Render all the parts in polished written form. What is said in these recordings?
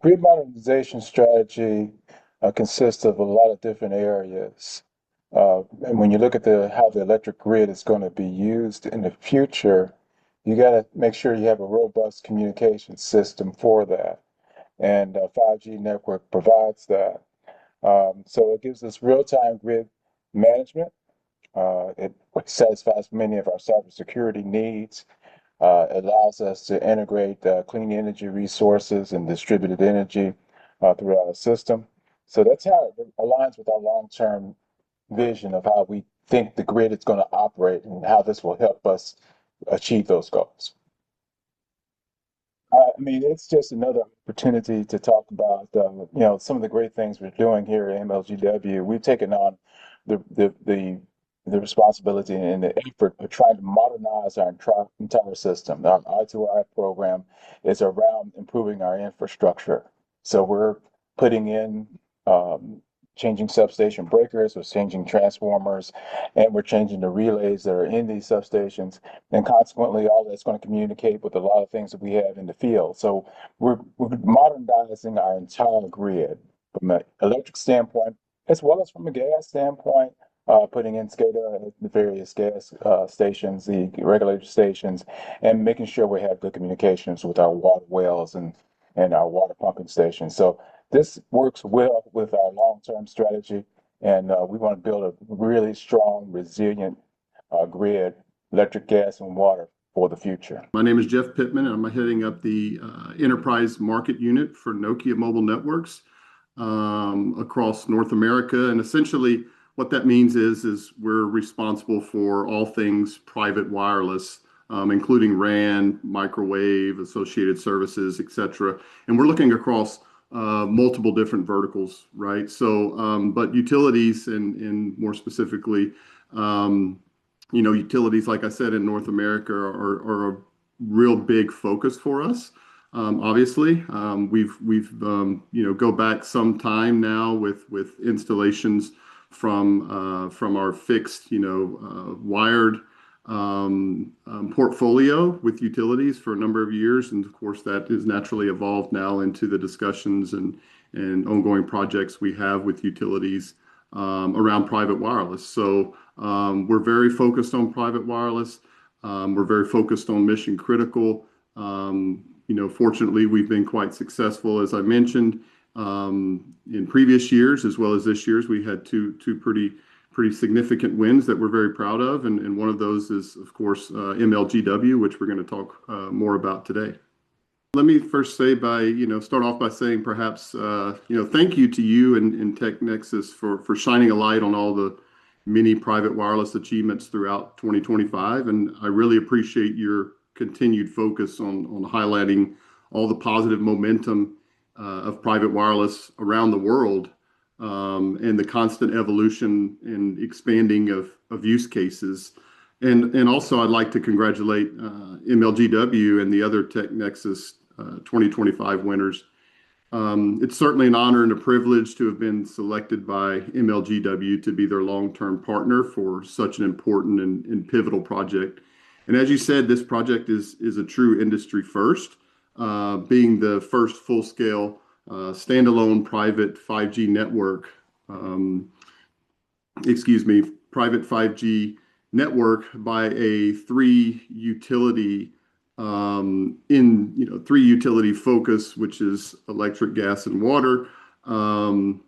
grid modernization strategy consists of a lot of different areas. And when you look at how the electric grid is going to be used in the future, you got to make sure you have a robust communication system for that. And 5G network provides that. So it gives us real-time grid management. It satisfies many of our cybersecurity needs. Allows us to integrate clean energy resources and distributed energy throughout our system. So that's how it aligns with our long-term vision of how we think the grid is going to operate and how this will help us achieve those goals. I mean, it's just another opportunity to talk about, some of the great things we're doing here at MLGW. We've taken on the the the, the responsibility and the effort of trying to modernize our entire system. Our I2I program is around improving our infrastructure. So we're putting in um, changing substation breakers, we're changing transformers, and we're changing the relays that are in these substations. And consequently, all that's going to communicate with a lot of things that we have in the field. So we're modernizing our entire grid from an electric standpoint, as well as from a gas standpoint, putting in SCADA at the various gas stations, the regulator stations, and making sure we have good communications with our water wells and our water pumping stations. So this works well with our long-term strategy, and we want to build a really strong, resilient grid, electric, gas, and water for the future. My name is Jeff Pittman, and I'm heading up the enterprise market unit for Nokia Mobile Networks across North America. And essentially, what that means is we're responsible for all things private wireless, including RAN, microwave, associated services, et cetera. And we're looking across multiple different verticals, right? So, but utilities and more specifically, utilities, like I said, in North America are a real big focus for us. Obviously, we've go back some time now with installations from our fixed, wired portfolio with utilities for a number of years, and of course that is naturally evolved now into the discussions and ongoing projects we have with utilities around private wireless. So we're very focused on private wireless. We're very focused on mission critical. Fortunately, we've been quite successful, as I mentioned, in previous years as well as this year's. We had two pretty significant wins that we're very proud of, and one of those is, of course, MLGW, which we're going to talk more about today. Let me first say start off by saying perhaps, thank you to you and TeckNexus for shining a light on all the many private wireless achievements throughout 2025. And I really appreciate your continued focus on highlighting all the positive momentum of private wireless around the world, and the constant evolution and expanding of use cases. And also, I'd like to congratulate MLGW and the other TeckNexus 2025 winners. It's certainly an honor and a privilege to have been selected by MLGW to be their long-term partner for such an important and pivotal project. And as you said, this project is a true industry first, being the first full-scale standalone private 5G network, private 5G network by a three utility focus, which is electric, gas, and water, in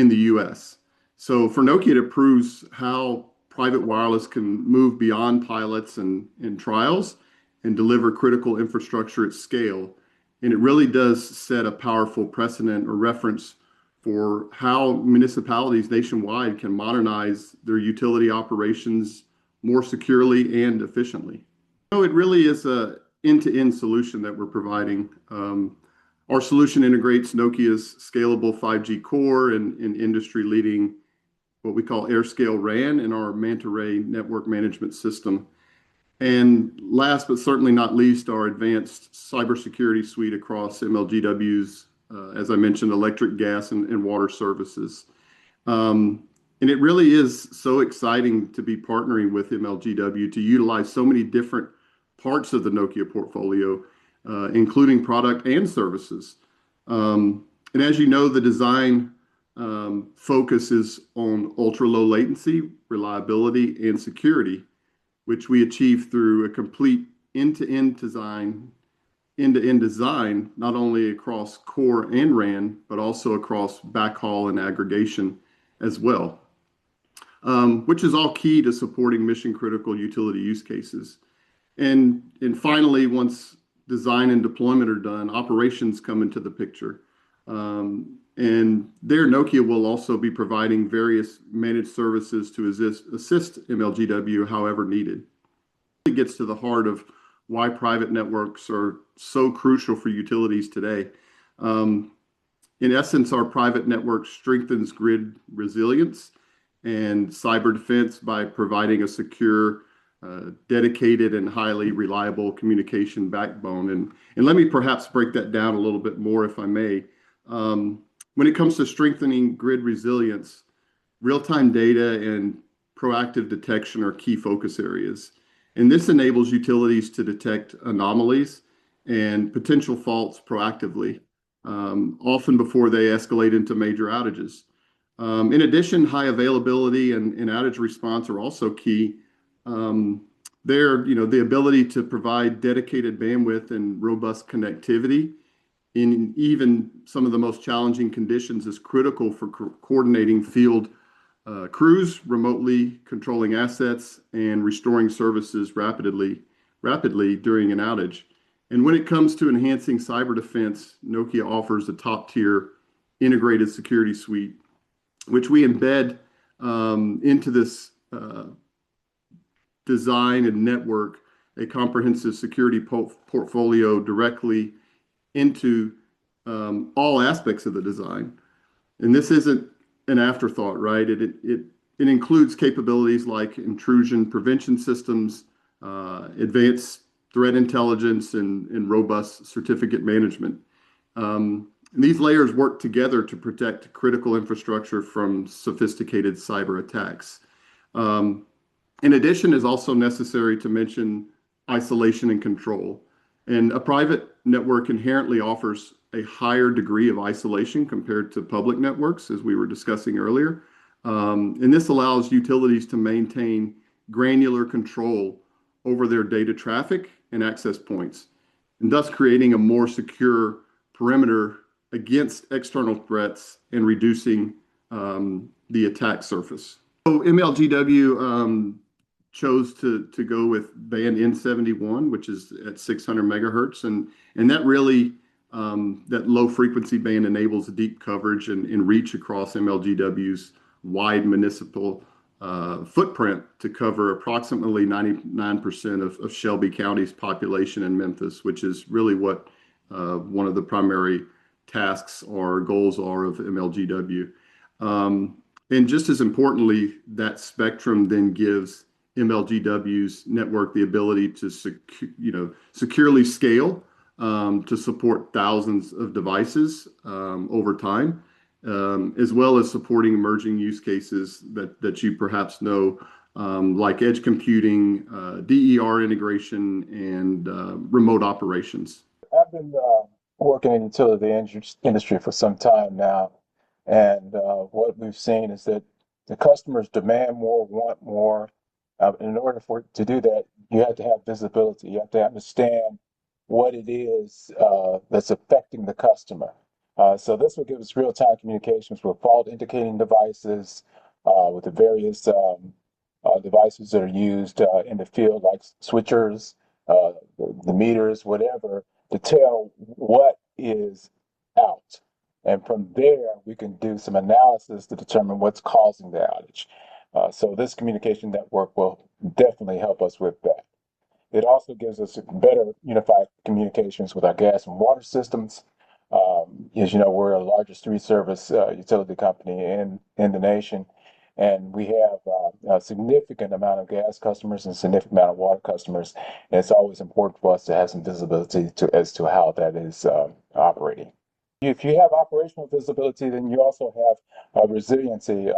the US. So for Nokia, it proves how private wireless can move beyond pilots and trials and deliver critical infrastructure at scale. And it really does set a powerful precedent or reference for how municipalities nationwide can modernize their utility operations more securely and efficiently. So it really is a end-to-end solution that we're providing. Our solution integrates Nokia's scalable 5G core and industry-leading what we call AirScale RAN in our Manta Ray network management system. And last but certainly not least, our advanced cybersecurity suite across MLGW's, as I mentioned, electric, gas, and water services. And it really is so exciting to be partnering with MLGW to utilize so many different parts of the Nokia portfolio, including product and services. And as you know, the design focuses on ultra low latency, reliability, and security, which we achieve through a complete end-to-end design, end-to-end design, not only across core and RAN, but also across backhaul and aggregation as well, which is all key to supporting mission critical utility use cases. And finally, once design and deployment are done, operations come into the picture. And there, Nokia will also be providing various managed services to assist MLGW however needed. It gets to the heart of why private networks are so crucial for utilities today. Um, in essence, our private network strengthens grid resilience and cyber defense by providing a secure, dedicated, and highly reliable communication backbone. And let me perhaps break that down a little bit more, if I may. When it comes to strengthening grid resilience, real-time data and proactive detection are key focus areas. And this enables utilities to detect anomalies and potential faults proactively, often before they escalate into major outages. In addition, high availability and outage response are also key. The ability to provide dedicated bandwidth and robust connectivity in even some of the most challenging conditions is critical for coordinating field crews, remotely controlling assets, and restoring services rapidly during an outage. And when it comes to enhancing cyber defense, Nokia offers a top-tier integrated security suite, which we embed into this design and network a comprehensive security portfolio directly into all aspects of the design. And this isn't an afterthought, right? It includes capabilities like intrusion prevention systems, advanced threat intelligence, and robust certificate management. And these layers work together to protect critical infrastructure from sophisticated cyber attacks. In addition, is also necessary to mention isolation and control. And a private network inherently offers a higher degree of isolation compared to public networks, as we were discussing earlier. And this allows utilities to maintain granular control over their data traffic and access points, and thus creating a more secure perimeter against external threats and reducing the attack surface. So MLGW chose to go with band N71, which is at 600 megahertz, and that really that low frequency band enables deep coverage and reach across MLGW's wide municipal footprint to cover approximately 99% of Shelby County's population in Memphis, which is really what one of the primary tasks or goals are of MLGW. And just as importantly, that spectrum then gives MLGW's network the ability to securely scale to support thousands of devices over time, as well as supporting emerging use cases that you perhaps know, like edge computing, DER integration, and remote operations. I've been working in utility industry for some time now, and what we've seen is that the customers demand more, want more. In order to do that, you have to have visibility. You have to understand what it is that's affecting the customer. So this will give us real-time communications with fault indicating devices, with the various devices that are used in the field, like switchers, the meters, whatever, to tell what is out. And from there, we can do some analysis to determine what's causing the outage. So this communication network will definitely help us with that. It also gives us better unified communications with our gas and water systems. As you know, we're the largest three-service utility company in the nation, and we have a significant amount of gas customers and significant amount of water customers. And it's always important for us to have some visibility as to how that is operating. If you have operational visibility, then you also have resiliency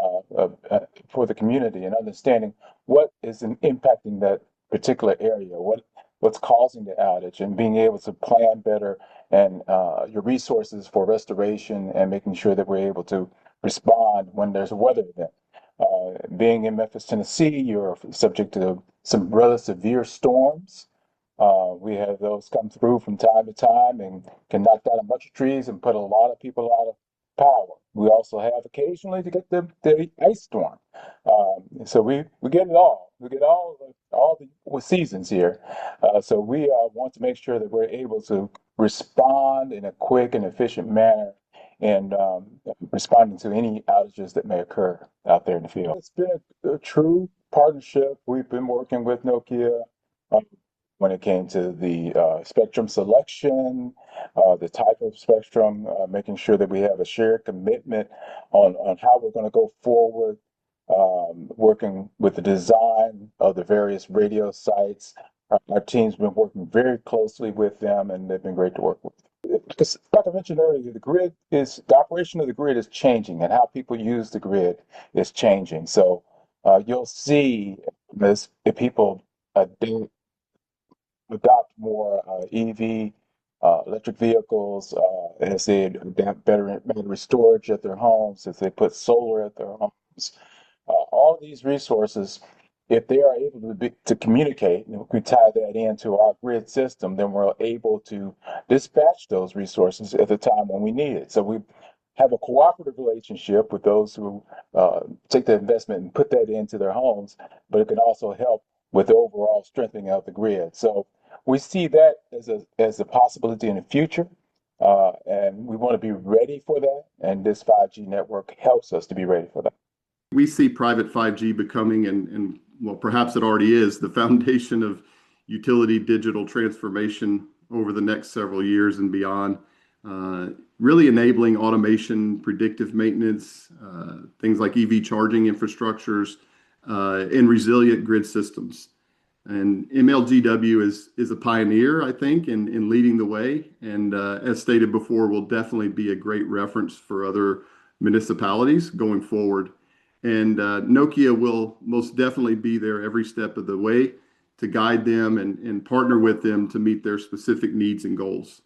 for the community and understanding what is impacting that particular area, what what's causing the outage and being able to plan better and your resources for restoration and making sure that we're able to respond when there's a weather event. Being in Memphis, Tennessee, you're subject to some rather severe storms. We have those come through from time to time and can knock down a bunch of trees and put a lot of people out of power. We also have occasionally to get the ice storm. So we get it all. We get all the seasons here. So we want to make sure that we're able to respond in a quick and efficient manner and responding to any outages that may occur out there in the field. It's been a true partnership. We've been working with Nokia when it came to the spectrum selection, the type of spectrum, making sure that we have a shared commitment on how we're going to go forward, working with the design of the various radio sites. Our team's been working very closely with them, and they've been great to work with. Because, like I mentioned earlier, the operation of the grid is changing, and how people use the grid is changing. So you'll see as if people adopt more EV, electric vehicles, as they adapt better battery storage at their homes, as they put solar at their homes. All these resources, if they are able to communicate, and if we tie that into our grid system, then we're able to dispatch those resources at the time when we need it. So we have a cooperative relationship with those who take the investment and put that into their homes, but it can also help with the overall strengthening of the grid. So we see that as a possibility in the future, and we want to be ready for that. And this 5G network helps us to be ready for that. We see private 5G becoming, and well, perhaps it already is, the foundation of utility digital transformation over the next several years and beyond. Really enabling automation, predictive maintenance, things like EV charging infrastructures, and resilient grid systems. And MLGW is a pioneer, I think, in leading the way. And as stated before, will definitely be a great reference for other municipalities going forward. And Nokia will most definitely be there every step of the way to guide them and partner with them to meet their specific needs and goals.